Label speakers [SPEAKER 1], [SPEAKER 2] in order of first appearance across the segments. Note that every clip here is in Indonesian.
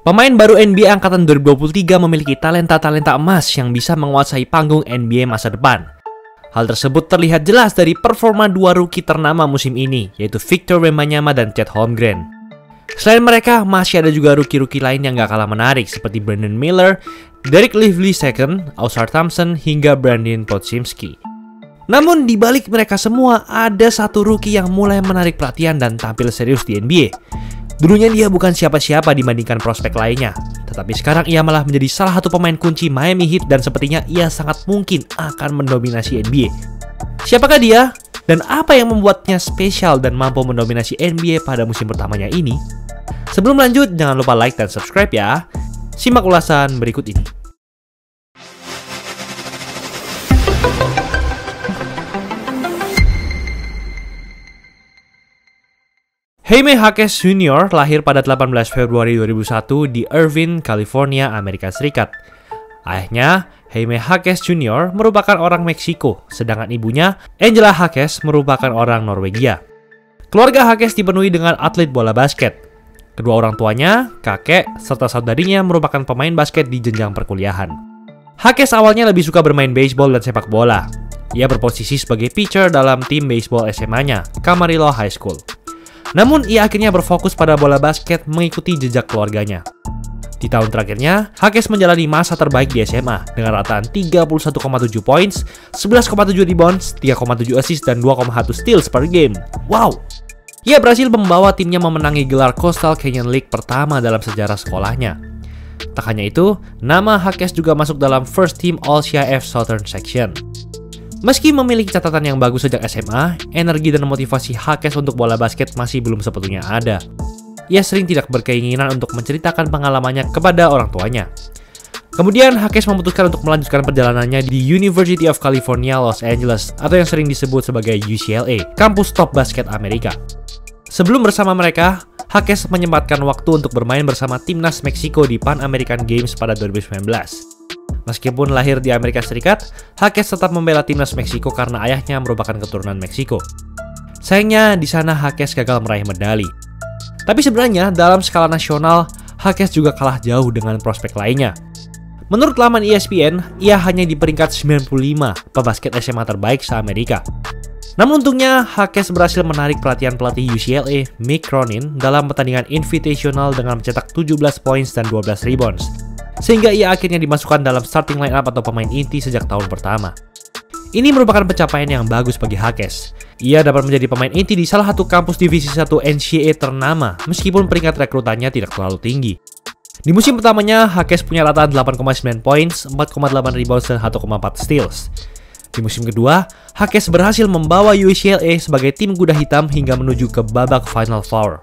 [SPEAKER 1] Pemain baru NBA angkatan 2023 memiliki talenta-talenta emas yang bisa menguasai panggung NBA masa depan. Hal tersebut terlihat jelas dari performa dua rookie ternama musim ini, yaitu Victor Wembanyama dan Chet Holmgren. Selain mereka, masih ada juga rookie-rookie lain yang gak kalah menarik seperti Brandon Miller, Derek Lively II, Ausar Thompson, hingga Brandin Podziemski. Namun di balik mereka semua, ada satu rookie yang mulai menarik perhatian dan tampil serius di NBA. Dulunya dia bukan siapa-siapa dibandingkan prospek lainnya, tetapi sekarang ia malah menjadi salah satu pemain kunci Miami Heat dan sepertinya ia sangat mungkin akan mendominasi NBA. Siapakah dia? Dan apa yang membuatnya spesial dan mampu mendominasi NBA pada musim pertamanya ini? Sebelum lanjut, jangan lupa like dan subscribe ya. Simak ulasan berikut ini. Jaime Jaquez Jr. lahir pada 18 Februari 2001 di Irvine, California, Amerika Serikat. Ayahnya, Jaime Jaquez Jr. merupakan orang Meksiko, sedangkan ibunya, Angela Jaquez, merupakan orang Norwegia. Keluarga Jaquez dipenuhi dengan atlet bola basket. Kedua orang tuanya, kakek, serta saudarinya merupakan pemain basket di jenjang perkuliahan. Jaquez awalnya lebih suka bermain baseball dan sepak bola. Ia berposisi sebagai pitcher dalam tim baseball SMA-nya, Camarillo High School. Namun, ia akhirnya berfokus pada bola basket mengikuti jejak keluarganya. Di tahun terakhirnya, Jaquez menjalani masa terbaik di SMA dengan rataan 31,7 points, 11,7 rebounds, 3,7 assist, dan 2,1 steals per game. Wow! Ia berhasil membawa timnya memenangi gelar Coastal Canyon League pertama dalam sejarah sekolahnya. Tak hanya itu, nama Jaquez juga masuk dalam First Team All-CIF Southern Section. Meski memiliki catatan yang bagus sejak SMA, energi dan motivasi Jaquez untuk bola basket masih belum sepenuhnya ada. Ia sering tidak berkeinginan untuk menceritakan pengalamannya kepada orang tuanya. Kemudian, Jaquez memutuskan untuk melanjutkan perjalanannya di University of California, Los Angeles, atau yang sering disebut sebagai UCLA, kampus top basket Amerika. Sebelum bersama mereka, Jaquez menyempatkan waktu untuk bermain bersama timnas Meksiko di Pan American Games pada 2019. Meskipun lahir di Amerika Serikat, Jaquez tetap membela timnas Meksiko karena ayahnya merupakan keturunan Meksiko. Sayangnya, di sana Jaquez gagal meraih medali. Tapi sebenarnya, dalam skala nasional, Jaquez juga kalah jauh dengan prospek lainnya. Menurut laman ESPN, ia hanya di peringkat 95 pebasket SMA terbaik se-Amerika. Namun untungnya, Jaquez berhasil menarik perhatian pelatih UCLA, Mick Cronin, dalam pertandingan Invitational dengan mencetak 17 points dan 12 rebounds. Sehingga ia akhirnya dimasukkan dalam starting lineup atau pemain inti sejak tahun pertama. Ini merupakan pencapaian yang bagus bagi Jaquez. Ia dapat menjadi pemain inti di salah satu kampus divisi 1 NCAA ternama, meskipun peringkat rekrutannya tidak terlalu tinggi. Di musim pertamanya, Jaquez punya rataan 8,9 points, 4,8 rebounds, dan 1,4 steals. Di musim kedua, Jaquez berhasil membawa UCLA sebagai tim kuda hitam hingga menuju ke babak Final Four.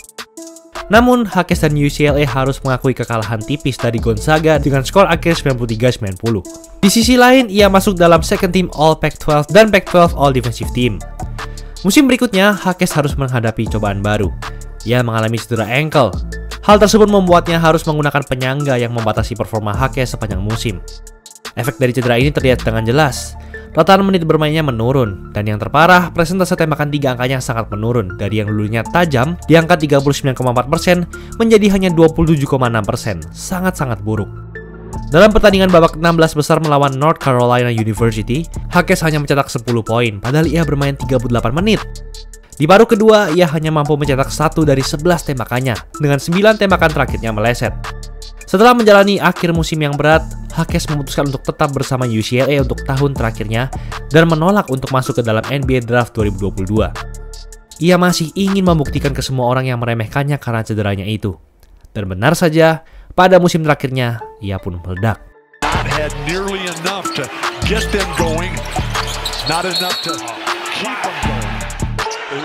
[SPEAKER 1] Namun, Jaquez dan UCLA harus mengakui kekalahan tipis dari Gonzaga dengan skor akhir 93-90. Di sisi lain, ia masuk dalam second team All Pac-12 dan Pac-12 All Defensive Team. Musim berikutnya, Jaquez harus menghadapi cobaan baru. Ia mengalami cedera ankle. Hal tersebut membuatnya harus menggunakan penyangga yang membatasi performa Jaquez sepanjang musim. Efek dari cedera ini terlihat dengan jelas. Rataan menit bermainnya menurun, dan yang terparah, persentase tembakan 3 angkanya sangat menurun dari yang dulunya tajam di angka 39,4% menjadi hanya 27,6%, sangat-sangat buruk. Dalam pertandingan babak 16 besar melawan North Carolina University, Jaquez hanya mencetak 10 poin, padahal ia bermain 38 menit. Di paruh kedua, ia hanya mampu mencetak 1 dari 11 tembakannya, dengan 9 tembakan terakhirnya meleset. Setelah menjalani akhir musim yang berat, Jaquez memutuskan untuk tetap bersama UCLA untuk tahun terakhirnya dan menolak untuk masuk ke dalam NBA Draft 2022. Ia masih ingin membuktikan ke semua orang yang meremehkannya karena cederanya itu. Dan benar saja, pada musim terakhirnya, ia pun meledak.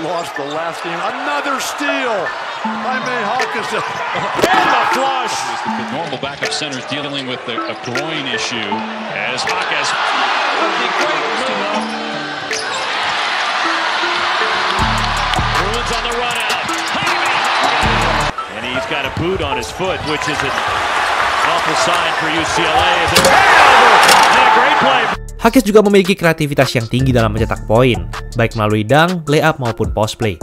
[SPEAKER 2] Lost the last game. Another steal. Jaime Jaquez and the flush.
[SPEAKER 3] The normal backup centers dealing with a groin issue as Jaquez. Bruins on the run out. And he's got a boot on his foot, which is an awful sign for UCLA. As a turnover and a great play.
[SPEAKER 1] Jaquez juga memiliki kreativitas yang tinggi dalam mencetak poin, baik melalui dunk, layup maupun post play.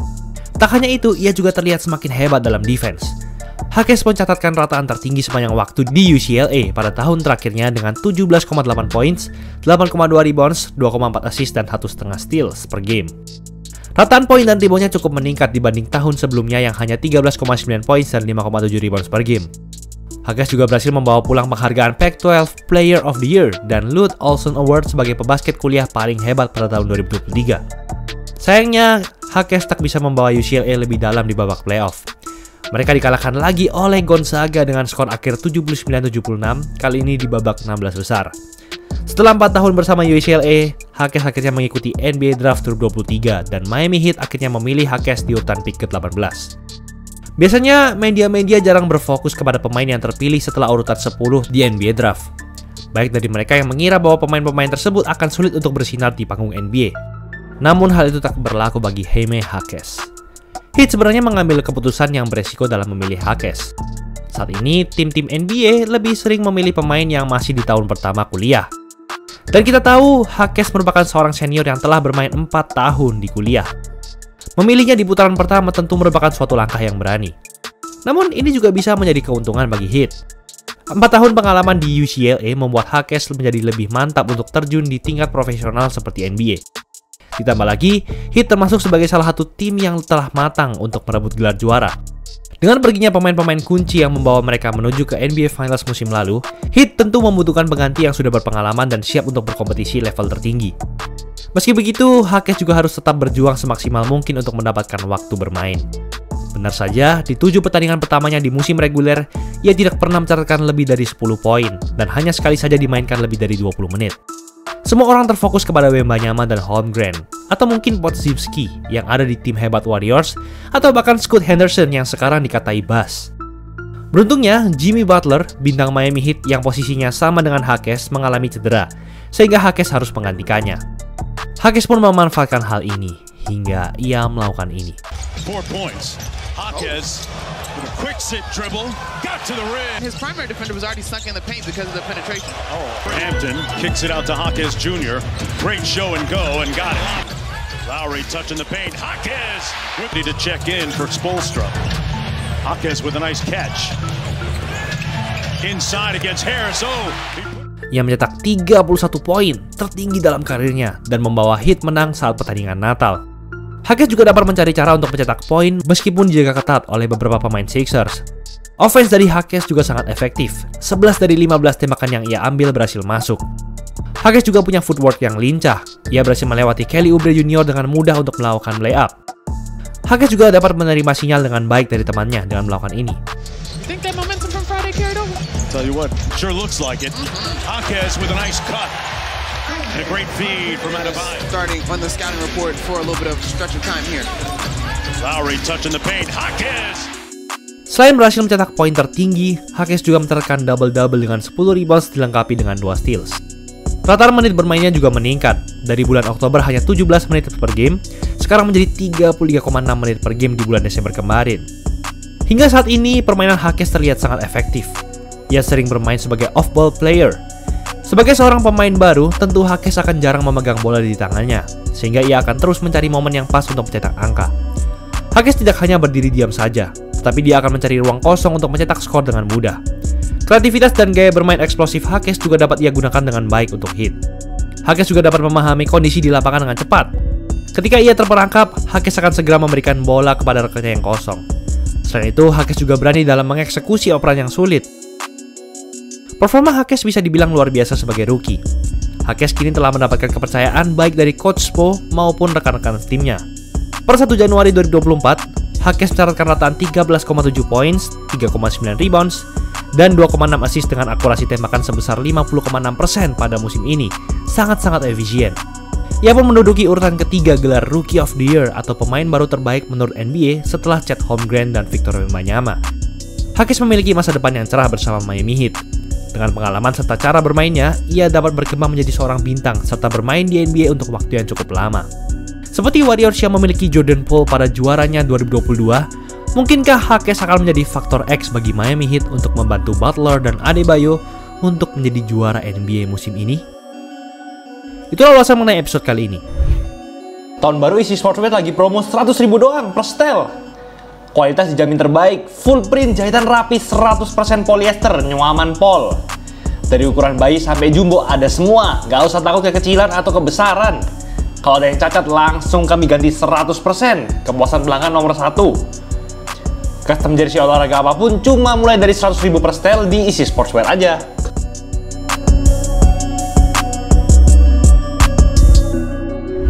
[SPEAKER 1] Tak hanya itu, ia juga terlihat semakin hebat dalam defense. Hakes mencatatkan rataan tertinggi sepanjang waktu di UCLA pada tahun terakhirnya dengan 17,8 points, 8,2 rebounds, 2,4 assist, dan 1,5 steals per game. Rataan poin dan reboundnya cukup meningkat dibanding tahun sebelumnya yang hanya 13,9 points dan 5,7 rebounds per game. Hakes juga berhasil membawa pulang penghargaan Pac-12 Player of the Year dan Lute Olson Award sebagai pebasket kuliah paling hebat pada tahun 2023. Sayangnya, Hakes tak bisa membawa UCLA lebih dalam di babak playoff. Mereka dikalahkan lagi oleh Gonzaga dengan skor akhir 79-76, kali ini di babak 16 besar. Setelah 4 tahun bersama UCLA, Hakes akhirnya mengikuti NBA Draft Tour 23 dan Miami Heat akhirnya memilih Hakes di urutan pick ke-18. Biasanya, media-media jarang berfokus kepada pemain yang terpilih setelah urutan 10 di NBA Draft. Baik dari mereka yang mengira bahwa pemain-pemain tersebut akan sulit untuk bersinar di panggung NBA. Namun hal itu tak berlaku bagi Jaime Hakes. Heat sebenarnya mengambil keputusan yang beresiko dalam memilih Hakes. Saat ini, tim-tim NBA lebih sering memilih pemain yang masih di tahun pertama kuliah. Dan kita tahu, Hakes merupakan seorang senior yang telah bermain 4 tahun di kuliah. Memilihnya di putaran pertama tentu merupakan suatu langkah yang berani. Namun, ini juga bisa menjadi keuntungan bagi Heat. 4 tahun pengalaman di UCLA membuat Hakes menjadi lebih mantap untuk terjun di tingkat profesional seperti NBA. Ditambah lagi, Heat termasuk sebagai salah satu tim yang telah matang untuk merebut gelar juara. Dengan perginya pemain-pemain kunci yang membawa mereka menuju ke NBA Finals musim lalu, Heat tentu membutuhkan pengganti yang sudah berpengalaman dan siap untuk berkompetisi level tertinggi. Meski begitu, Hakes juga harus tetap berjuang semaksimal mungkin untuk mendapatkan waktu bermain. Benar saja, di 7 pertandingan pertamanya di musim reguler, ia tidak pernah mencatatkan lebih dari 10 poin, dan hanya sekali saja dimainkan lebih dari 20 menit. Semua orang terfokus kepada Wembanyama dan Holmgren, atau mungkin Podziemski yang ada di tim hebat Warriors, atau bahkan Scoot Henderson yang sekarang dikatai bust. Beruntungnya, Jimmy Butler, bintang Miami Heat yang posisinya sama dengan Hakes, mengalami cedera, sehingga Hakes harus menggantikannya. Hakes pun memanfaatkan hal ini, hingga ia melakukan ini.
[SPEAKER 3] 4 points. Hakes with a quick sit dribble, got to the rim.
[SPEAKER 4] His primary defender was already stuck in the paint because of the penetration.
[SPEAKER 3] Hampton kicks it out to Hakes Jr. Great show and go and got it. Lowry touching the paint. Hakes ready to check in for Spoelstra. Hakes with a nice catch. Inside against Harris.
[SPEAKER 1] Ia mencetak 31 poin, tertinggi dalam karirnya, dan membawa Heat menang saat pertandingan Natal. Hakes juga dapat mencari cara untuk mencetak poin meskipun dijaga ketat oleh beberapa pemain Sixers. Offense dari Hakes juga sangat efektif. 11 dari 15 tembakan yang ia ambil berhasil masuk. Hakes juga punya footwork yang lincah. Ia berhasil melewati Kelly Oubre Jr. dengan mudah untuk melakukan layup. Hakes juga dapat menerima sinyal dengan baik dari temannya dengan melakukan ini.
[SPEAKER 4] Think that momentum from Friday carried over?
[SPEAKER 3] Tell you what, sure looks like it. Hakes with a nice cut. And a great feed from Adebayo.
[SPEAKER 4] Starting on the scouting report for a little bit of stretch of time here.
[SPEAKER 3] Lowry touching the paint. Hakes.
[SPEAKER 1] Selain berhasil mencetak poin tertinggi, Hakes juga mencatatkan double-double dengan 10 rebounds dilengkapi dengan 2 steals. Rata menit bermainnya juga meningkat. Dari bulan Oktober hanya 17 menit per game, sekarang menjadi 33,6 menit per game di bulan Desember kemarin. Hingga saat ini, permainan Hakes terlihat sangat efektif. Ia sering bermain sebagai off-ball player. Sebagai seorang pemain baru, tentu Hakes akan jarang memegang bola di tangannya, sehingga ia akan terus mencari momen yang pas untuk mencetak angka. Hakes tidak hanya berdiri diam saja, tetapi dia akan mencari ruang kosong untuk mencetak skor dengan mudah. Kreativitas dan gaya bermain eksplosif Hakes juga dapat ia gunakan dengan baik untuk Heat. Hakes juga dapat memahami kondisi di lapangan dengan cepat. Ketika ia terperangkap, Hakes akan segera memberikan bola kepada rekannya yang kosong. Selain itu, Hakes juga berani dalam mengeksekusi operan yang sulit. Performa Hakes bisa dibilang luar biasa sebagai rookie. Hakes kini telah mendapatkan kepercayaan baik dari Coach Spo maupun rekan-rekan timnya. Per 1 Januari 2024, Hakes mencatatkan rataan 13,7 points, 3,9 rebounds, dan 2,6 assist dengan akurasi tembakan sebesar 50,6% pada musim ini. Sangat-sangat efisien. Ia pun menduduki urutan ketiga gelar Rookie of the Year atau pemain baru terbaik menurut NBA setelah Chet Holmgren dan Victor Wembanyama. Hakes memiliki masa depan yang cerah bersama Miami Heat. Dengan pengalaman serta cara bermainnya, ia dapat berkembang menjadi seorang bintang serta bermain di NBA untuk waktu yang cukup lama. Seperti Warriors yang memiliki Jordan Poole pada juaranya 2022, mungkinkah Hakes akan menjadi faktor X bagi Miami Heat untuk membantu Butler dan Adebayo untuk menjadi juara NBA musim ini? Itulah ulasan mengenai episode kali ini. Tahun baru isi Sportsbet lagi promo 100.000 doang per setel.
[SPEAKER 5] Kualitas dijamin terbaik, full print, jahitan rapi, 100% polyester, nyaman pol. Dari ukuran bayi sampai jumbo ada semua, gak usah takut kekecilan atau kebesaran. Kalau ada yang cacat langsung kami ganti 100%, kepuasan pelanggan nomor 1. Custom jersey olahraga apapun cuma mulai dari 100.000 per setel di Easy Sportswear aja.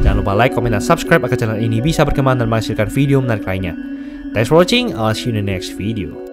[SPEAKER 1] Jangan lupa like, komen, dan subscribe agar channel ini bisa berkembang dan menghasilkan video menarik lainnya. Thanks for watching, I'll see you in the next video.